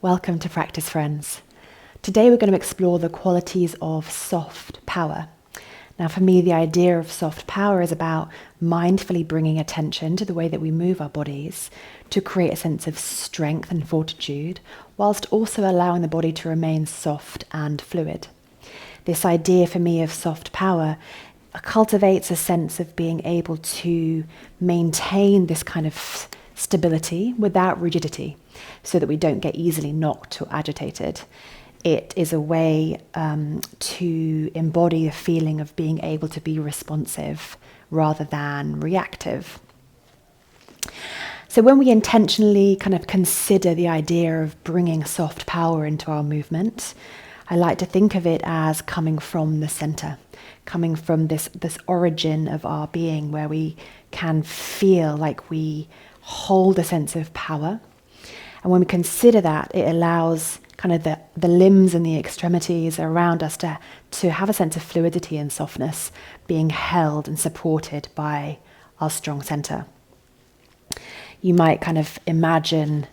Welcome to Practice Friends. Today we're going to explore the qualities of soft power. Now for me, the idea of soft power is about mindfully bringing attention to the way that we move our bodies to create a sense of strength and fortitude, whilst also allowing the body to remain soft and fluid. This idea for me of soft power cultivates a sense of being able to maintain this kind of stability without rigidity, so that we don't get easily knocked or agitated. It is a way to embody a feeling of being able to be responsive rather than reactive. So when we intentionally kind of consider the idea of bringing soft power into our movement, I like to think of it as coming from the center, coming from this origin of our being where we can feel like we hold a sense of power. And when we consider that, it allows kind of the limbs and the extremities around us to have a sense of fluidity and softness, being held and supported by our strong center. You might kind of imagine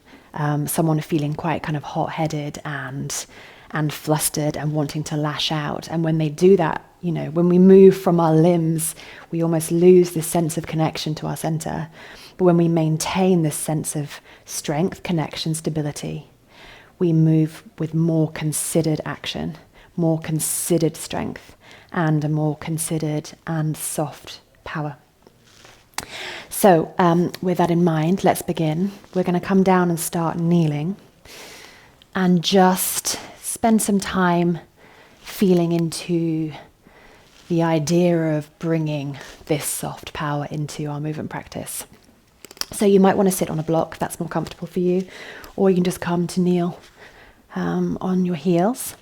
someone feeling quite kind of hot-headed and flustered and wanting to lash out. And when they do that, you know, when we move from our limbs, we almost lose this sense of connection to our center. But when we maintain this sense of strength, connection, stability, we move with more considered action, more considered strength, and a more considered and soft power. So with that in mind, let's begin. We're going to come down and start kneeling and just spend some time feeling into the idea of bringing this soft power into our movement practice. So you might want to sit on a block if that's more comfortable for you, or you can just come to kneel on your heels.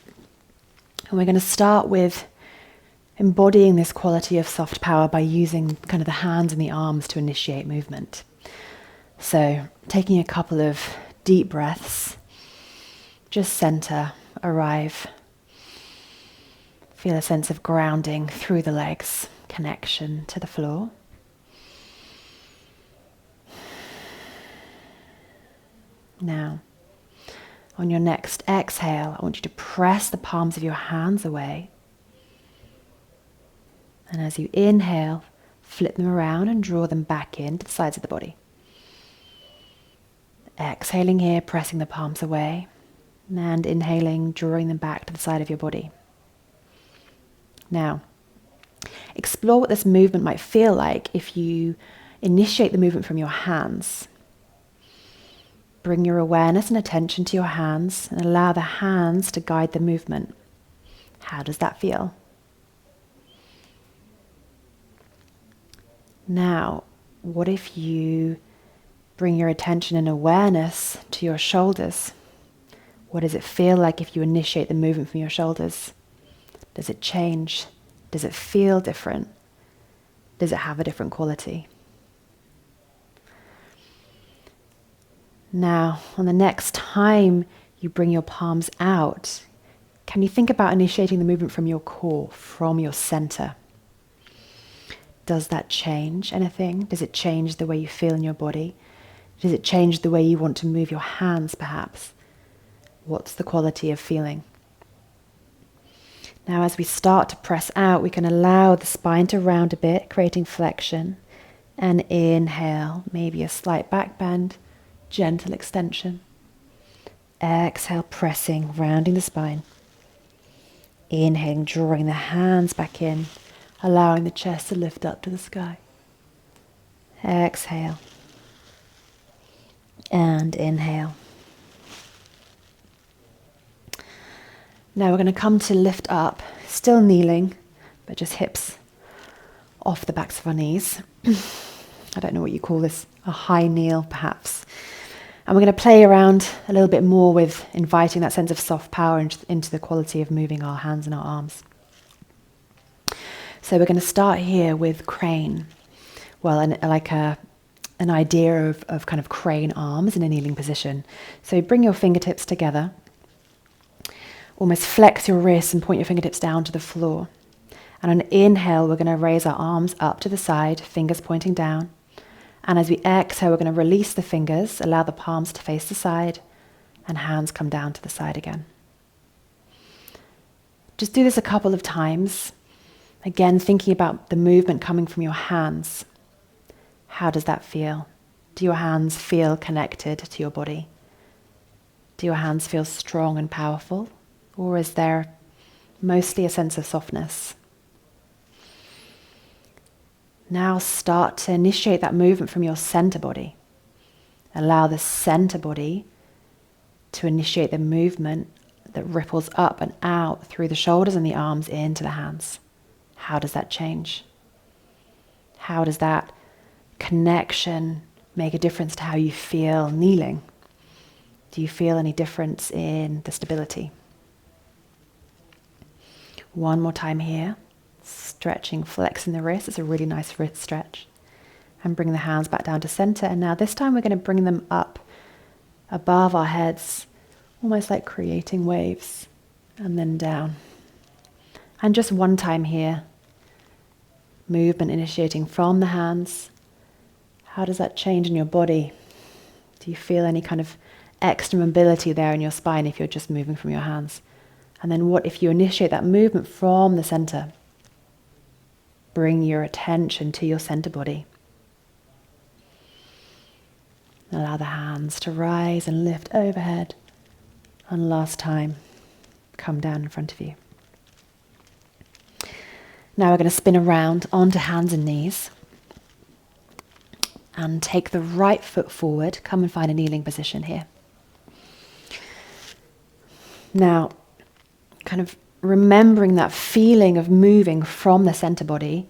And we're going to start with embodying this quality of soft power by using kind of the hands and the arms to initiate movement. So taking a couple of deep breaths, just center, arrive. Feel a sense of grounding through the legs, connection to the floor. Now, on your next exhale, I want you to press the palms of your hands away. And as you inhale, flip them around and draw them back into the sides of the body. Exhaling here, pressing the palms away. And inhaling, drawing them back to the side of your body. Now, explore what this movement might feel like if you initiate the movement from your hands. Bring your awareness and attention to your hands and allow the hands to guide the movement. How does that feel? Now, what if you bring your attention and awareness to your shoulders? What does it feel like if you initiate the movement from your shoulders? Does it change? Does it feel different? Does it have a different quality? Now, on the next time you bring your palms out, can you think about initiating the movement from your core, from your center? Does that change anything? Does it change the way you feel in your body? Does it change the way you want to move your hands, perhaps? What's the quality of feeling? Now, as we start to press out, we can allow the spine to round a bit, creating flexion. And inhale, maybe a slight back bend, gentle extension. Exhale, pressing, rounding the spine. Inhaling, drawing the hands back in, allowing the chest to lift up to the sky. Exhale. And inhale. Now we're going to come to lift up, still kneeling, but just hips off the backs of our knees. I don't know what you call this, a high kneel perhaps. And we're going to play around a little bit more with inviting that sense of soft power into the quality of moving our hands and our arms. So we're going to start here with crane. Well, an idea of kind of crane arms in a kneeling position. So bring your fingertips together. Almost flex your wrists and point your fingertips down to the floor. And on an inhale, we're going to raise our arms up to the side, fingers pointing down. And as we exhale, we're going to release the fingers, allow the palms to face the side, and hands come down to the side again. Just do this a couple of times. Again, thinking about the movement coming from your hands. How does that feel? Do your hands feel connected to your body? Do your hands feel strong and powerful? Or is there mostly a sense of softness? Now start to initiate that movement from your center body. Allow the center body to initiate the movement that ripples up and out through the shoulders and the arms into the hands. How does that change? How does that connection make a difference to how you feel kneeling? Do you feel any difference in the stability? One more time here. Stretching, flexing the wrist. It's a really nice wrist stretch. And bring the hands back down to center. And now this time we're going to bring them up above our heads, almost like creating waves, and then down. And just one time here. Movement initiating from the hands. How does that change in your body? Do you feel any kind of extra mobility there in your spine if you're just moving from your hands? And then what if you initiate that movement from the center? Bring your attention to your center body. Allow the hands to rise and lift overhead. And last time, come down in front of you. Now we're going to spin around onto hands and knees. And take the right foot forward. Come and find a kneeling position here. Now, kind of remembering that feeling of moving from the center body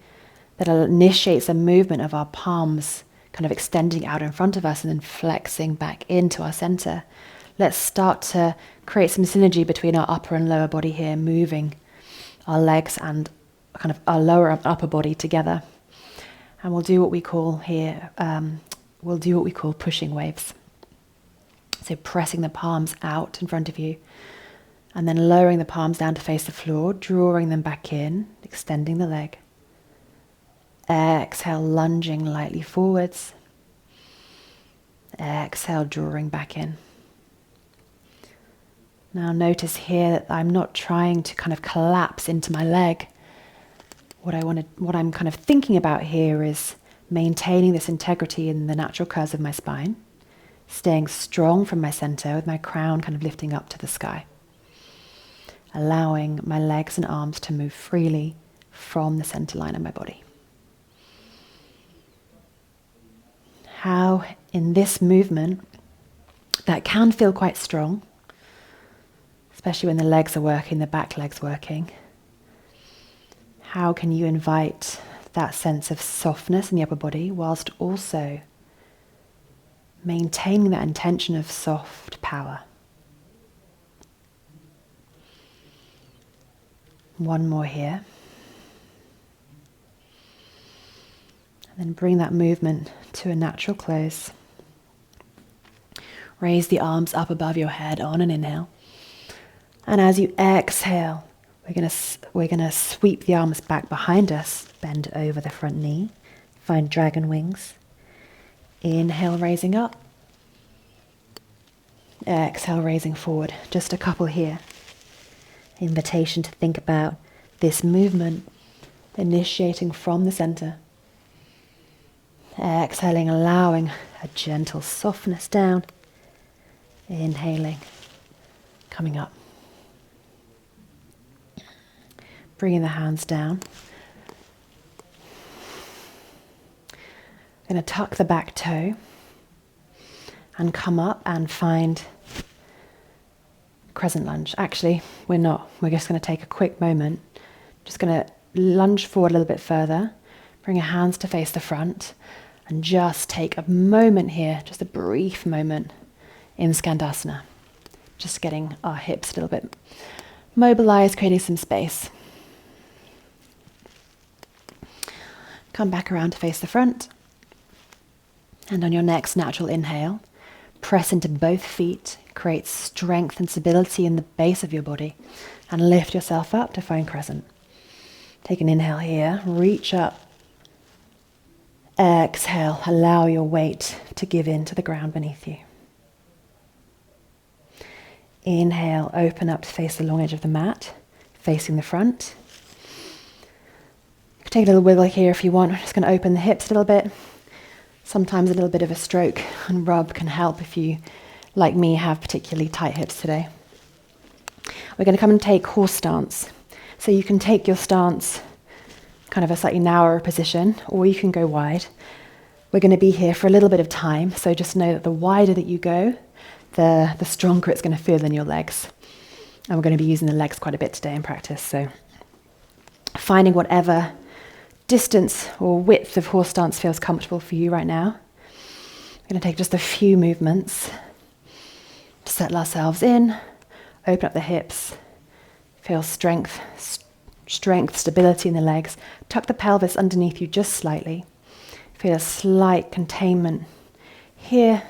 that initiates a movement of our palms kind of extending out in front of us and then flexing back into our center. Let's start to create some synergy between our upper and lower body here, moving our legs and kind of our lower and upper body together. And we'll do what we call here, pushing waves. So pressing the palms out in front of you and then lowering the palms down to face the floor, drawing them back in, extending the leg. Exhale, lunging lightly forwards. Exhale, drawing back in. Now notice here that I'm not trying to kind of collapse into my leg. What I'm kind of thinking about here is maintaining this integrity in the natural curves of my spine, staying strong from my center with my crown kind of lifting up to the sky, allowing my legs and arms to move freely from the center line of my body. How in this movement that can feel quite strong, especially when the legs are working, the back legs working. How can you invite that sense of softness in the upper body whilst also maintaining that intention of soft power? One more here. And then bring that movement to a natural close. Raise the arms up above your head on an inhale. And as you exhale, we're gonna sweep the arms back behind us, bend over the front knee, find dragon wings. Inhale, raising up. Exhale, raising forward. Just a couple here. Invitation to think about this movement, initiating from the center. Exhaling, allowing a gentle softness down. Inhaling, coming up. Bringing the hands down. Going to tuck the back toe and come up and find crescent lunge. Actually, we're not. We're just going to take a quick moment. Just going to lunge forward a little bit further. Bring your hands to face the front and just take a moment here, just a brief moment in Skandasana. Just getting our hips a little bit mobilized, creating some space. Come back around to face the front. And on your next natural inhale, press into both feet, create strength and stability in the base of your body, and lift yourself up to find crescent. Take an inhale here, reach up. Exhale, allow your weight to give in to the ground beneath you. Inhale, open up to face the long edge of the mat, facing the front. You can take a little wiggle here if you want. I'm just going to open the hips a little bit. Sometimes a little bit of a stroke and rub can help if you, like me, have particularly tight hips today. We're going to come and take horse stance. So you can take your stance kind of a slightly narrower position, or you can go wide. We're going to be here for a little bit of time, so just know that the wider that you go, the stronger it's going to feel in your legs. And we're going to be using the legs quite a bit today in practice, so finding whatever distance or width of horse stance feels comfortable for you right now. We're going to take just a few movements to settle ourselves in, open up the hips, feel strength, stability in the legs. Tuck the pelvis underneath you just slightly. Feel a slight containment here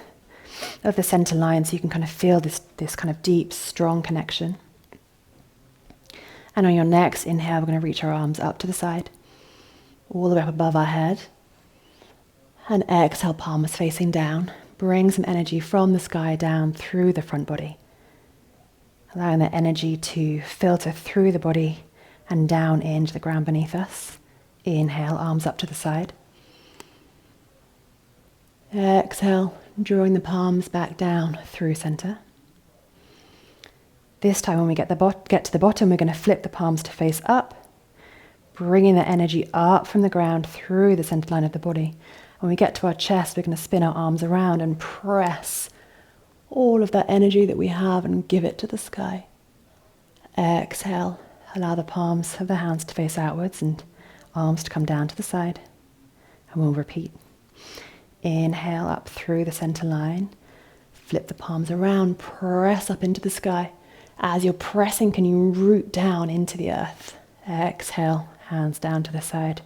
of the center line, so you can kind of feel this kind of deep, strong connection. And on your next inhale, we're going to reach our arms up to the side, all the way up above our head. And exhale, palms facing down. Bring some energy from the sky down through the front body, allowing that energy to filter through the body and down into the ground beneath us. Inhale, arms up to the side. Exhale, drawing the palms back down through center. This time when we get to the bottom, we're going to flip the palms to face up, bringing the energy up from the ground through the center line of the body. When we get to our chest, we're going to spin our arms around and press all of that energy that we have and give it to the sky. Exhale, allow the palms of the hands to face outwards and arms to come down to the side. And we'll repeat. Inhale up through the center line. Flip the palms around, press up into the sky. As you're pressing, can you root down into the earth? Exhale, hands down to the side.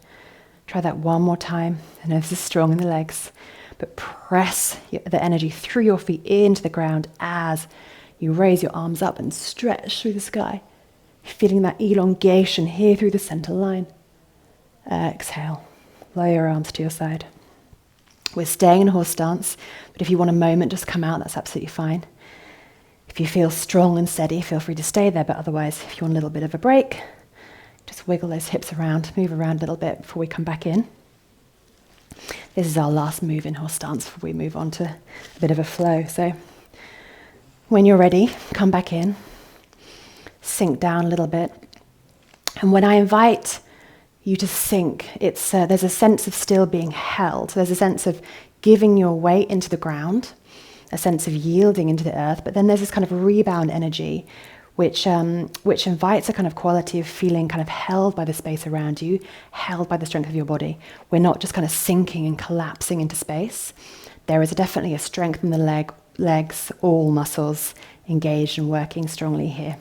Try that one more time. I know this is strong in the legs, but press the energy through your feet into the ground as you raise your arms up and stretch through the sky. Feeling that elongation here through the center line. Exhale, lower your arms to your side. We're staying in horse stance, but if you want a moment, just come out, that's absolutely fine. If you feel strong and steady, feel free to stay there, but otherwise, if you want a little bit of a break, just wiggle those hips around, move around a little bit before we come back in. This is our last move in horse stance before we move on to a bit of a flow. So when you're ready, come back in, sink down a little bit. And when I invite you to sink, there's a sense of still being held. There's a sense of giving your weight into the ground, a sense of yielding into the earth, but then there's this kind of rebound energy which invites a kind of quality of feeling kind of held by the space around you, held by the strength of your body. We're not just kind of sinking and collapsing into space. There is definitely a strength in the legs, all muscles engaged and working strongly here.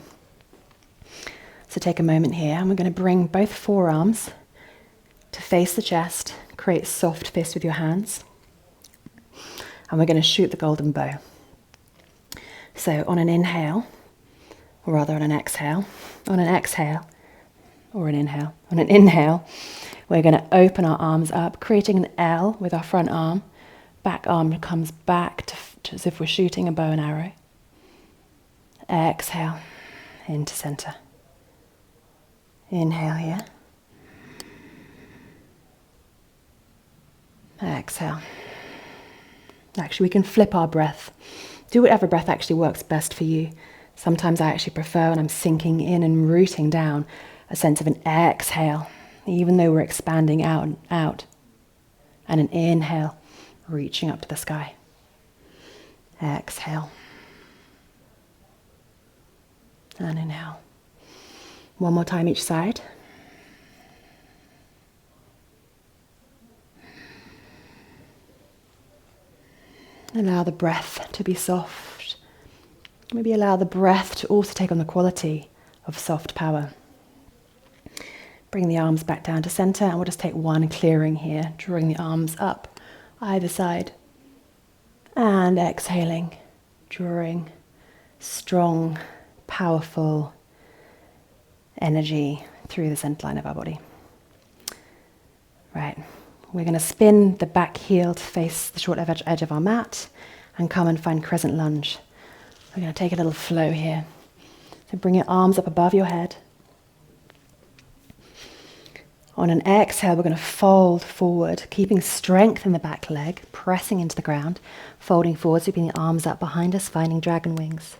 So take a moment here, and we're going to bring both forearms to face the chest, create soft fist with your hands, and we're going to shoot the golden bow. So on an inhale, or rather on an exhale, we're going to open our arms up, creating an L with our front arm. Back arm comes back to as if we're shooting a bow and arrow. Exhale, into center. Inhale here. Exhale. Actually, we can flip our breath. Do whatever breath actually works best for you. Sometimes I actually prefer, when I'm sinking in and rooting down, a sense of an exhale, even though we're expanding out and out. And an inhale, reaching up to the sky. Exhale. And inhale. One more time each side. Allow the breath to be soft. Maybe allow the breath to also take on the quality of soft power. Bring the arms back down to center, and we'll just take one clearing here, drawing the arms up either side. And exhaling, drawing strong, powerful energy through the center line of our body. Right, we're going to spin the back heel to face the short edge of our mat and come and find crescent lunge. We're going to take a little flow here. So bring your arms up above your head. On an exhale, we're going to fold forward, keeping strength in the back leg, pressing into the ground, folding forward, sweeping the arms up behind us, finding dragon wings.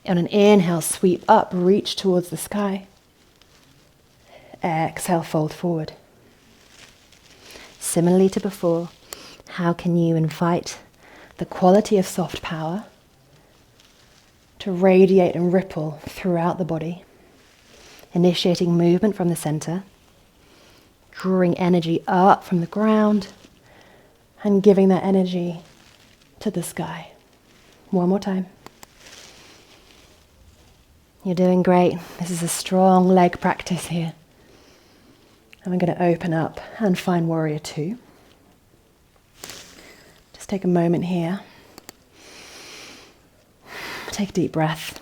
On an inhale, sweep up, reach towards the sky. Exhale, fold forward. Similarly to before, how can you invite the quality of soft power to radiate and ripple throughout the body, initiating movement from the center, drawing energy up from the ground, and giving that energy to the sky. One more time. You're doing great. This is a strong leg practice here. And we're going to open up and find warrior two. Just take a moment here. Take a deep breath.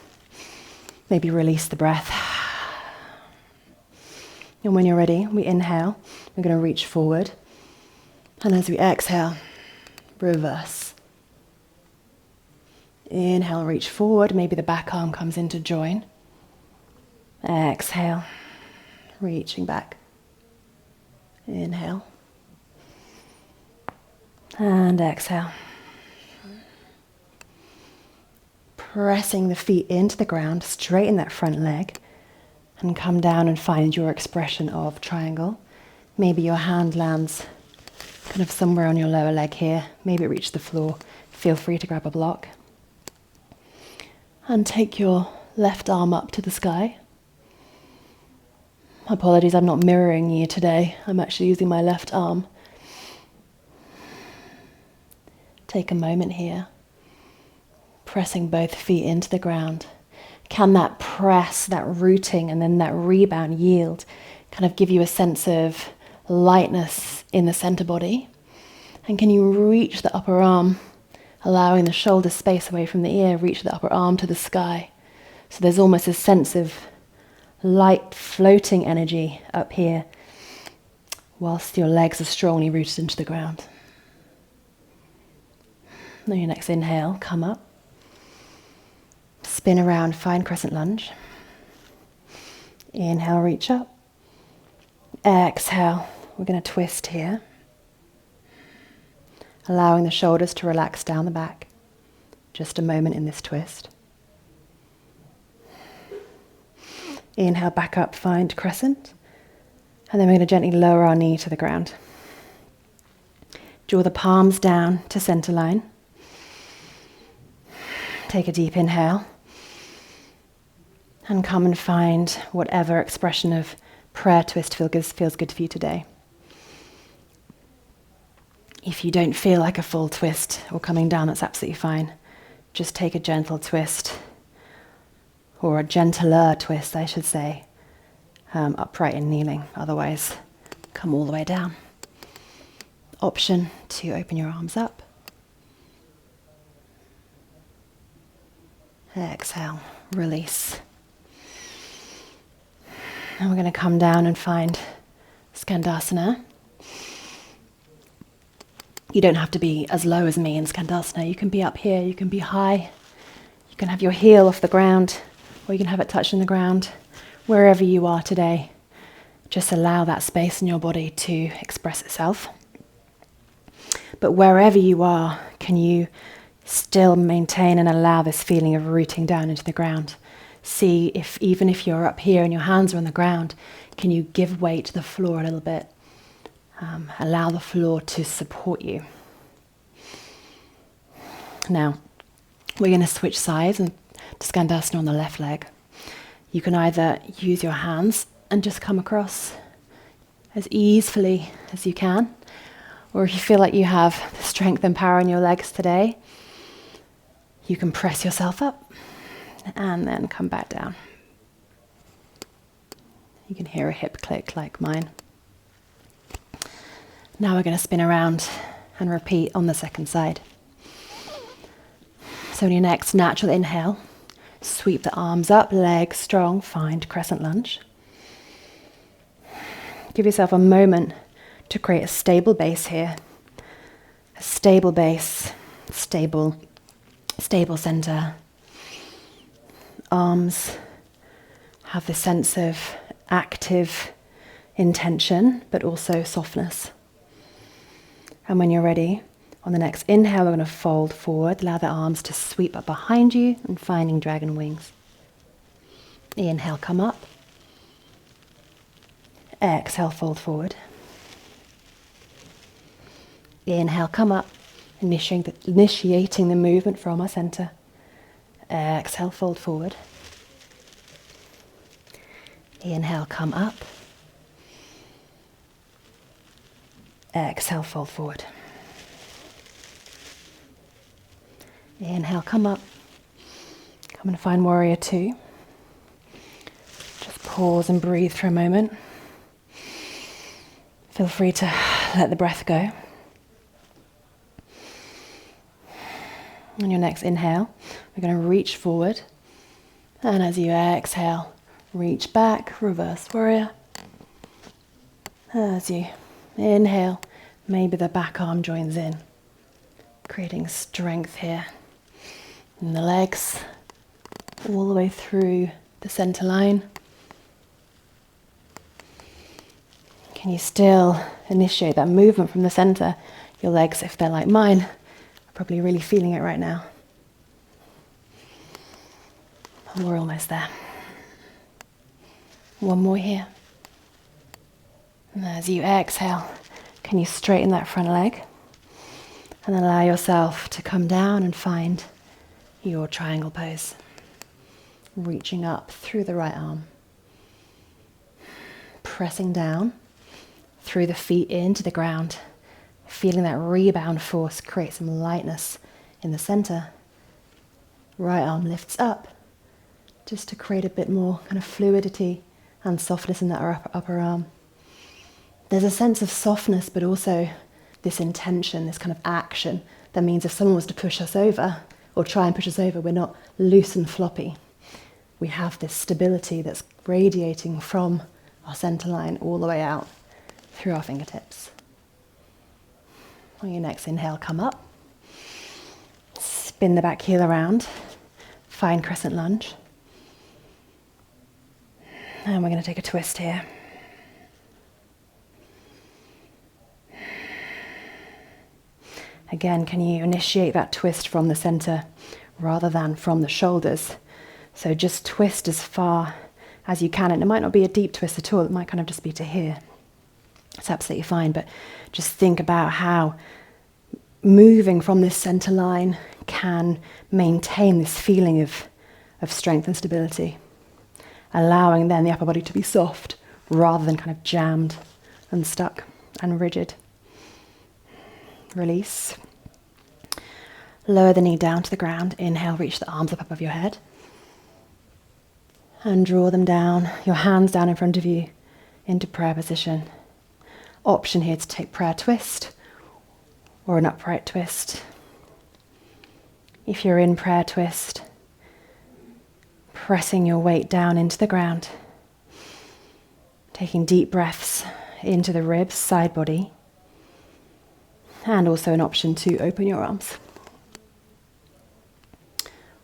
Maybe release the breath. And when you're ready, we inhale. We're going to reach forward. And as we exhale, reverse. Inhale, reach forward. Maybe the back arm comes in to join. Exhale, reaching back. Inhale. And exhale. Pressing the feet into the ground, straighten that front leg, and come down and find your expression of triangle. Maybe your hand lands kind of somewhere on your lower leg here. Maybe it reaches the floor. Feel free to grab a block. And take your left arm up to the sky. Apologies, I'm not mirroring you today. I'm actually using my left arm. Take a moment here. Pressing both feet into the ground. Can that press, that rooting, and then that rebound yield kind of give you a sense of lightness in the center body? And can you reach the upper arm, allowing the shoulder space away from the ear, reach the upper arm to the sky? So there's almost a sense of light floating energy up here, whilst your legs are strongly rooted into the ground. Then your next inhale, come up. Spin around, find crescent lunge. Inhale, reach up. Exhale, we're going to twist here. Allowing the shoulders to relax down the back. Just a moment in this twist. Inhale, back up, find crescent. And then we're going to gently lower our knee to the ground. Draw the palms down to center line. Take a deep inhale. And come and find whatever expression of prayer twist feels good for you today. If you don't feel like a full twist or coming down, that's absolutely fine. Just take a gentle twist, or a gentler twist, I should say, upright and kneeling. Otherwise, come all the way down. Option to open your arms up. Exhale, release. And we're going to come down and find Skandasana. You don't have to be as low as me in Skandasana. You can be up here, you can be high. You can have your heel off the ground, or you can have it touching the ground. Wherever you are today, just allow that space in your body to express itself. But wherever you are, can you still maintain and allow this feeling of rooting down into the ground? See if, even if you're up here and your hands are on the ground, can you give weight to the floor a little bit? Allow the floor to support you. Now, we're going to switch sides and to Skandasana on the left leg. You can either use your hands and just come across as easily as you can, or if you feel like you have the strength and power in your legs today, you can press yourself up and then come back down. You can hear a hip click like mine. Now we're going to spin around and repeat on the second side. So in your next natural inhale, sweep the arms up, legs strong, find crescent lunge. Give yourself a moment to create a stable base here. A stable base, stable stable center. Arms have this sense of active intention, but also softness. And when you're ready, on the next inhale, we're going to fold forward, allow the arms to sweep up behind you and finding dragon wings. Inhale, come up. Exhale, fold forward. Inhale, come up, initiating the movement from our center. Exhale, fold forward. Inhale, come up. Exhale, fold forward. Inhale, come up. Come and find warrior two. Just pause and breathe for a moment. Feel free to let the breath go. On your next inhale, we're going to reach forward. And as you exhale, reach back, reverse warrior. As you inhale, maybe the back arm joins in, creating strength here. And the legs all the way through the center line. Can you still initiate that movement from the center? Your legs, if they're like mine, are probably really feeling it right now. And we're almost there. One more here. And as you exhale, can you straighten that front leg? And allow yourself to come down and find your triangle pose. Reaching up through the right arm. Pressing down through the feet into the ground. Feeling that rebound force create some lightness in the center. Right arm lifts up just to create a bit more kind of fluidity and softness in that upper arm. There's a sense of softness, but also this intention, this kind of action that means if someone was to push us over or try and push us over, we're not loose and floppy. We have this stability that's radiating from our center line all the way out through our fingertips. On your next inhale, come up. Spin the back heel around. Find crescent lunge. And we're going to take a twist here. Again, can you initiate that twist from the center rather than from the shoulders? So just twist as far as you can. And it might not be a deep twist at all. It might kind of just be to here. It's absolutely fine. But just think about how moving from this center line can maintain this feeling of strength and stability. Allowing then the upper body to be soft rather than kind of jammed and stuck and rigid. Release. Lower the knee down to the ground. Inhale, reach the arms up above your head. And draw them down, your hands down in front of you into prayer position. Option here to take prayer twist or an upright twist. If you're in prayer twist, pressing your weight down into the ground. Taking deep breaths into the ribs, side body. And also an option to open your arms.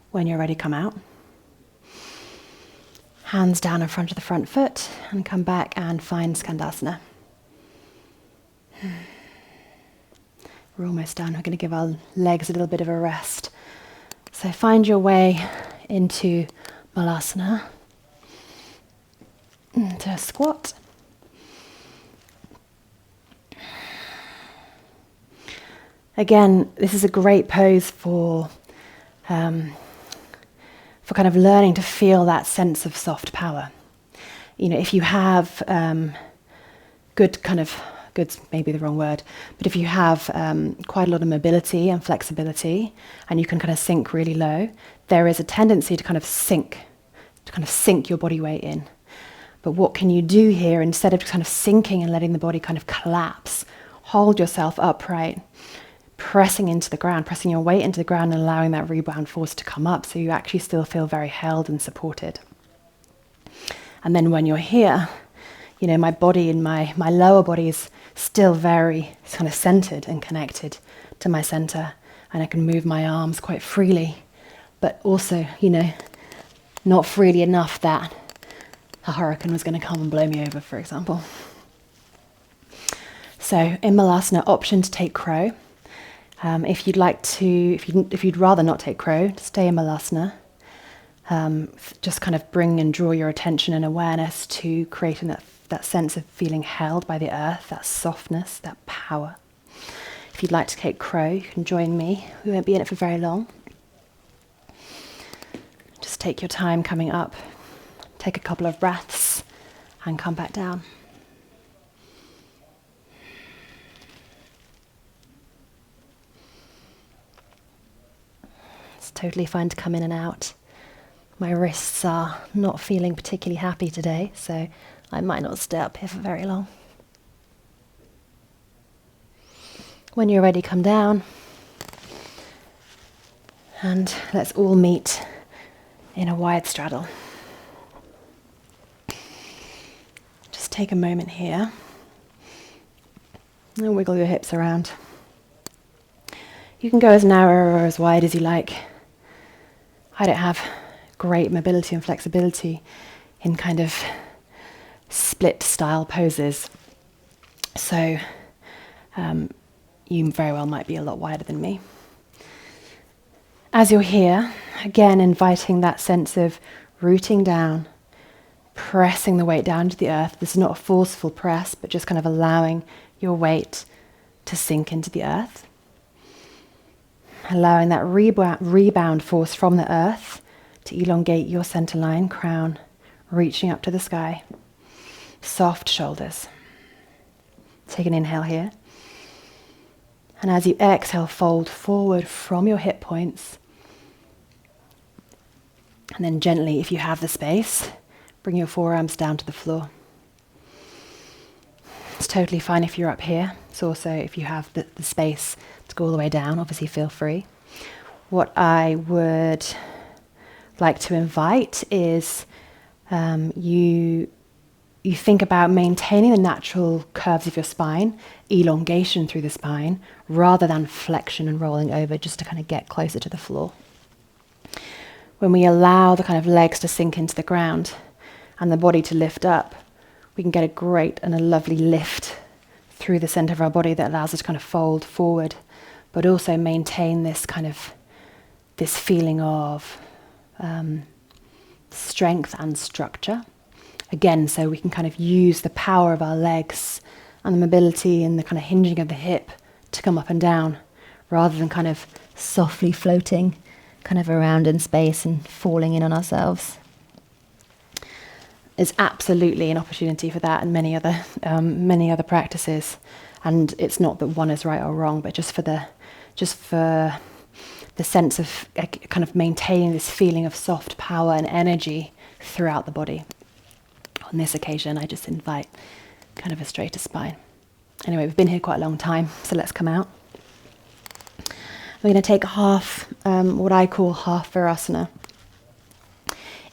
When you're ready, come out. Hands down in front of the front foot and come back and find Skandasana. We're almost done. We're going to give our legs a little bit of a rest. So find your way into Malasana. To a squat. Again, this is a great pose for kind of learning to feel that sense of soft power. You know, if you have good's maybe the wrong word, but if you have quite a lot of mobility and flexibility, and you can kind of sink really low, there is a tendency to kind of sink your body weight in. But what can you do here, instead of kind of sinking and letting the body kind of collapse, hold yourself upright, pressing into the ground, pressing your weight into the ground and allowing that rebound force to come up so you actually still feel very held and supported. And then when you're here, you know, my body and my lower body is still very kind of centered and connected to my center, and I can move my arms quite freely but also, not freely enough that a hurricane was going to come and blow me over, for example. So in Malasana, option to take crow. If you'd rather not take crow, stay in Malasana. Just kind of bring and draw your attention and awareness to creating that sense of feeling held by the earth, that softness, that power. If you'd like to take crow, you can join me. We won't be in it for very long. Just take your time coming up. Take a couple of breaths and come back down. It's totally fine to come in and out. My wrists are not feeling particularly happy today, so I might not stay up here for very long. When you're ready, come down. And let's all meet in a wide straddle. Just take a moment here and wiggle your hips around. You can go as narrow or as wide as you like. I don't have great mobility and flexibility in kind of split style poses. So you very well might be a lot wider than me. As you're here, again inviting that sense of rooting down, pressing the weight down to the earth. This is not a forceful press, but just kind of allowing your weight to sink into the earth. Allowing that rebound force from the earth to elongate your center line, crown, reaching up to the sky. Soft shoulders. Take an inhale here. And as you exhale, fold forward from your hip points. And then gently, if you have the space, bring your forearms down to the floor. It's totally fine if you're up here. It's also, if you have the space to go all the way down, obviously feel free. What I would like to invite is you think about maintaining the natural curves of your spine, elongation through the spine, rather than flexion and rolling over, just to kind of get closer to the floor. When we allow the kind of legs to sink into the ground and the body to lift up, we can get a great and a lovely lift through the center of our body that allows us to kind of fold forward, but also maintain this kind of, this feeling of strength and structure. Again, so we can kind of use the power of our legs and the mobility and the kind of hinging of the hip to come up and down, rather than kind of softly floating kind of around in space and falling in on ourselves. There's absolutely an opportunity for that and many other practices. And it's not that one is right or wrong, but just for the sense of kind of maintaining this feeling of soft power and energy throughout the body. On this occasion, I just invite kind of a straighter spine. Anyway, we've been here quite a long time, so let's come out. We're going to take half, what I call half Virasana.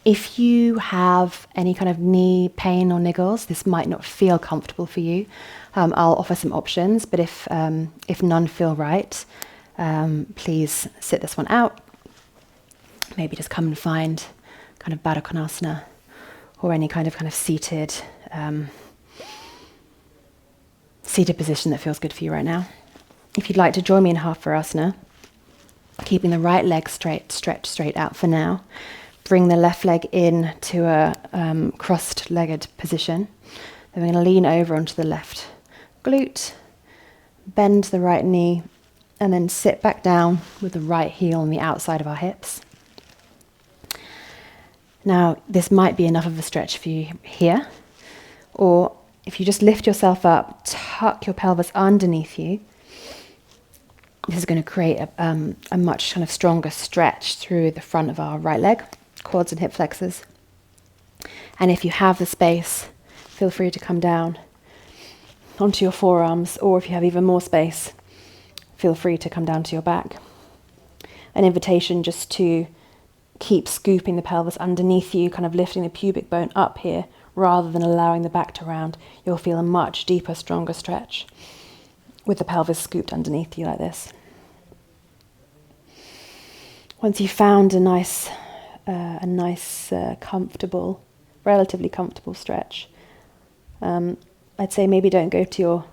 If you have any kind of knee pain or niggles, this might not feel comfortable for you. I'll offer some options, but if none feel right, please sit this one out. Maybe just come and find kind of Baddha Konasana or any kind of seated position that feels good for you right now. If you'd like to join me in half Virasana, keeping the right leg stretched straight out for now. Bring the left leg in to a crossed-legged position. Then we're going to lean over onto the left glute, bend the right knee, and then sit back down with the right heel on the outside of our hips. Now, this might be enough of a stretch for you here, or if you just lift yourself up, tuck your pelvis underneath you, this is going to create a much kind of stronger stretch through the front of our right leg, quads and hip flexors. And if you have the space, feel free to come down onto your forearms, or if you have even more space, feel free to come down to your back. An invitation just to keep scooping the pelvis underneath you, kind of lifting the pubic bone up here, rather than allowing the back to round. You'll feel a much deeper, stronger stretch with the pelvis scooped underneath you like this. Once you've found a nice, comfortable, relatively comfortable stretch, I'd say maybe don't go to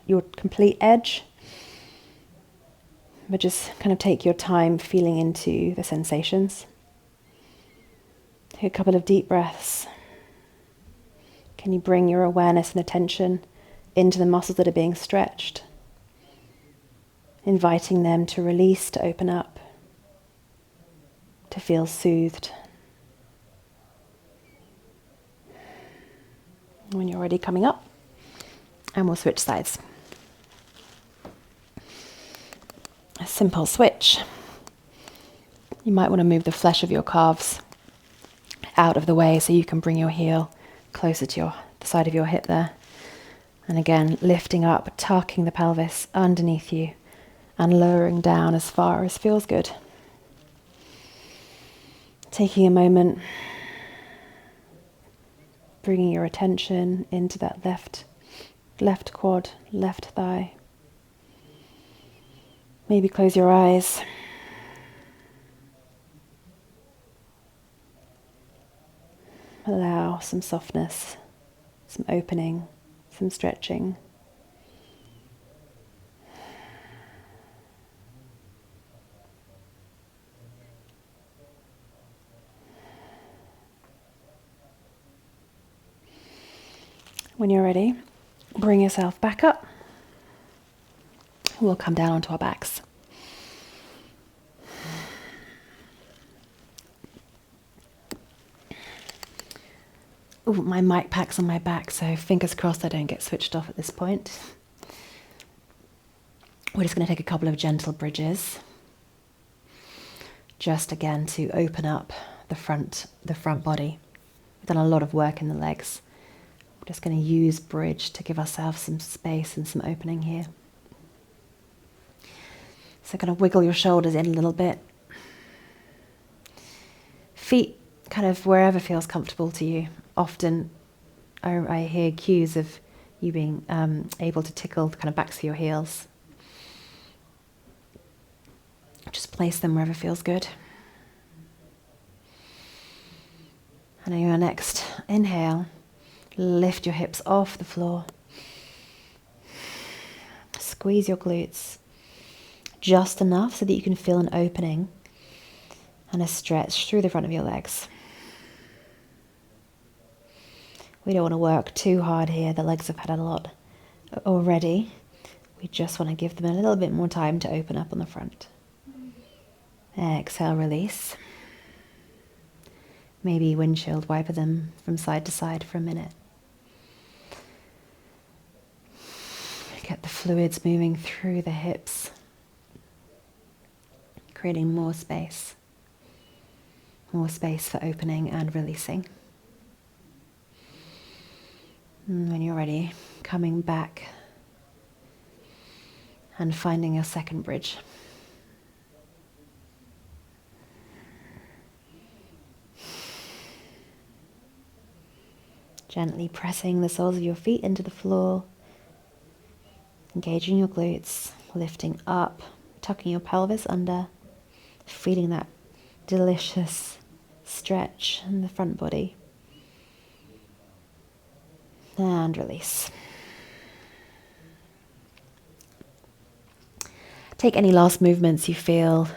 your complete edge, but just kind of take your time feeling into the sensations. Take a couple of deep breaths. Can you bring your awareness and attention into the muscles that are being stretched, inviting them to release, to open up, to feel soothed. When you're ready, coming up, and we'll switch sides. A simple switch. You might want to move the flesh of your calves out of the way so you can bring your heel closer to the side of your hip there. And again, lifting up, tucking the pelvis underneath you and lowering down as far as feels good. Taking a moment, bringing your attention into that left quad, left thigh. Maybe close your eyes. Allow some softness, some opening, some stretching. When you're ready, bring yourself back up. We'll come down onto our backs. Ooh, my mic pack's on my back, so fingers crossed I don't get switched off at this point. We're just going to take a couple of gentle bridges. Just again to open up the front body. We've done a lot of work in the legs. We're just going to use bridge to give ourselves some space and some opening here. So kind of wiggle your shoulders in a little bit. Feet kind of wherever feels comfortable to you. Often I hear cues of you being able to tickle the kind of backs of your heels. Just place them wherever feels good. And on your next inhale, lift your hips off the floor. Squeeze your glutes just enough so that you can feel an opening and a stretch through the front of your legs. We don't want to work too hard here. The legs have had a lot already. We just want to give them a little bit more time to open up on the front. Exhale, release. Maybe windshield wiper them from side to side for a minute. Get the fluids moving through the hips, creating more space for opening and releasing. And when you're ready, coming back and finding your second bridge. Gently pressing the soles of your feet into the floor, engaging your glutes, lifting up, tucking your pelvis under, feeling that delicious stretch in the front body. And release. Take any last movements you feel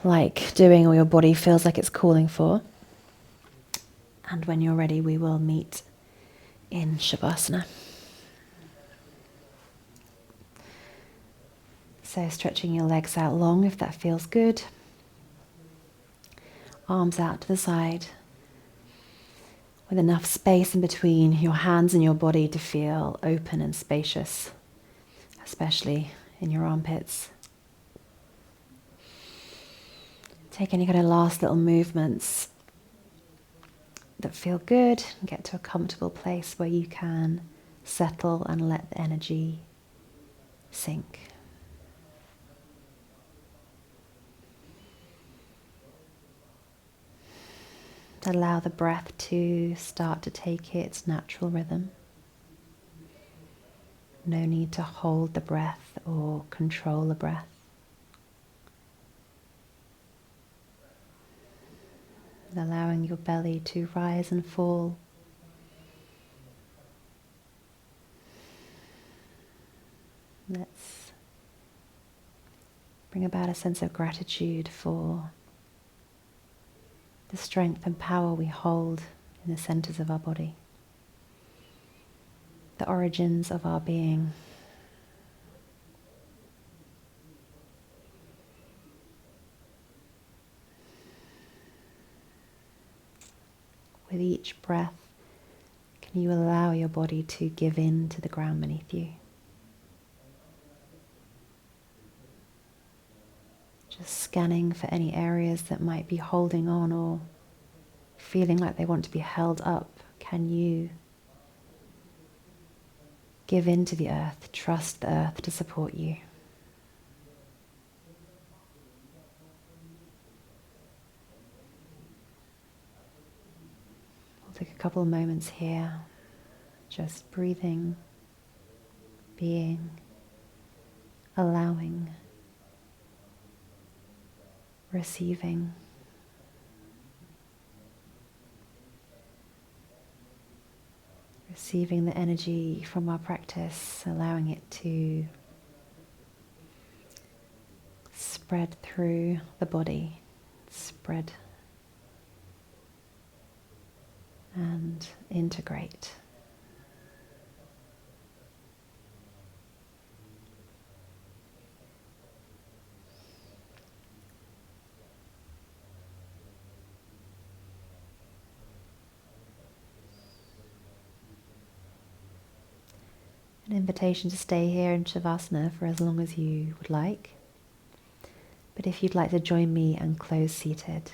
like doing or your body feels like it's calling for. And when you're ready, we will meet in Shavasana. So stretching your legs out long if that feels good. Arms out to the side, with enough space in between your hands and your body to feel open and spacious, especially in your armpits. Take any kind of last little movements that feel good and get to a comfortable place where you can settle and let the energy sink. Allow the breath to start to take its natural rhythm. No need to hold the breath or control the breath. and allowing your belly to rise and fall. Let's bring about a sense of gratitude for the strength and power we hold in the centers of our body, the origins of our being. With each breath, can you allow your body to give in to the ground beneath you? Just scanning for any areas that might be holding on or feeling like they want to be held up. Can you give in to the earth, trust the earth to support you? We'll take a couple of moments here, just breathing, being, allowing, receiving. Receiving the energy from our practice, allowing it to spread through the body, spread and integrate. An invitation to stay here in Savasana for as long as you would like. But if you'd like to join me and close seated,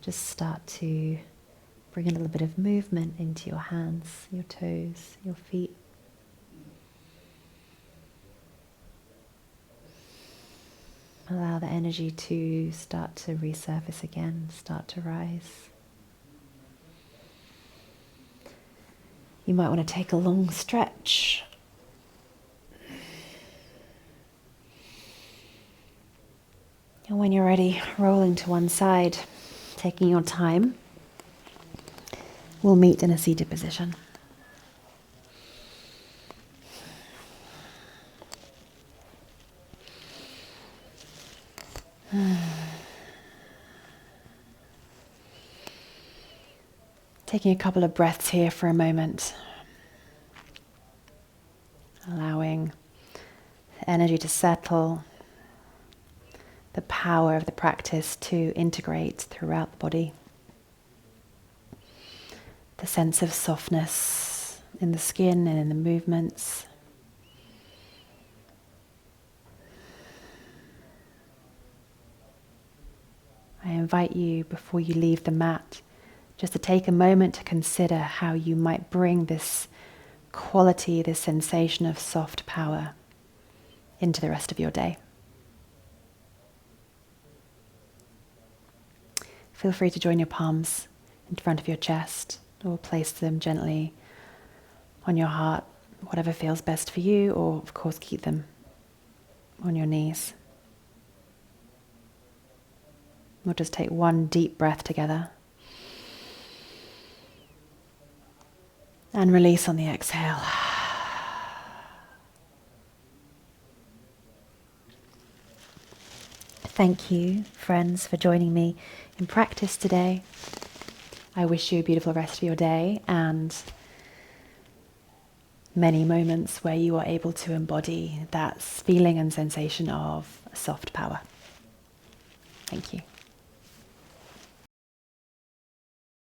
just start to bring a little bit of movement into your hands, your toes, your feet. Allow the energy to start to resurface again, start to rise. You might want to take a long stretch. And when you're ready, rolling to one side, taking your time. We'll meet in a seated position. Taking a couple of breaths here for a moment. Allowing the energy to settle, the power of the practice to integrate throughout the body. The sense of softness in the skin and in the movements. I invite you, before you leave the mat, just to take a moment to consider how you might bring this quality, this sensation of soft power into the rest of your day. Feel free to join your palms in front of your chest or place them gently on your heart, whatever feels best for you, or of course keep them on your knees. We'll just take one deep breath together and release on the exhale. Thank you, friends, for joining me in practice today. I wish you a beautiful rest of your day and many moments where you are able to embody that feeling and sensation of soft power. Thank you.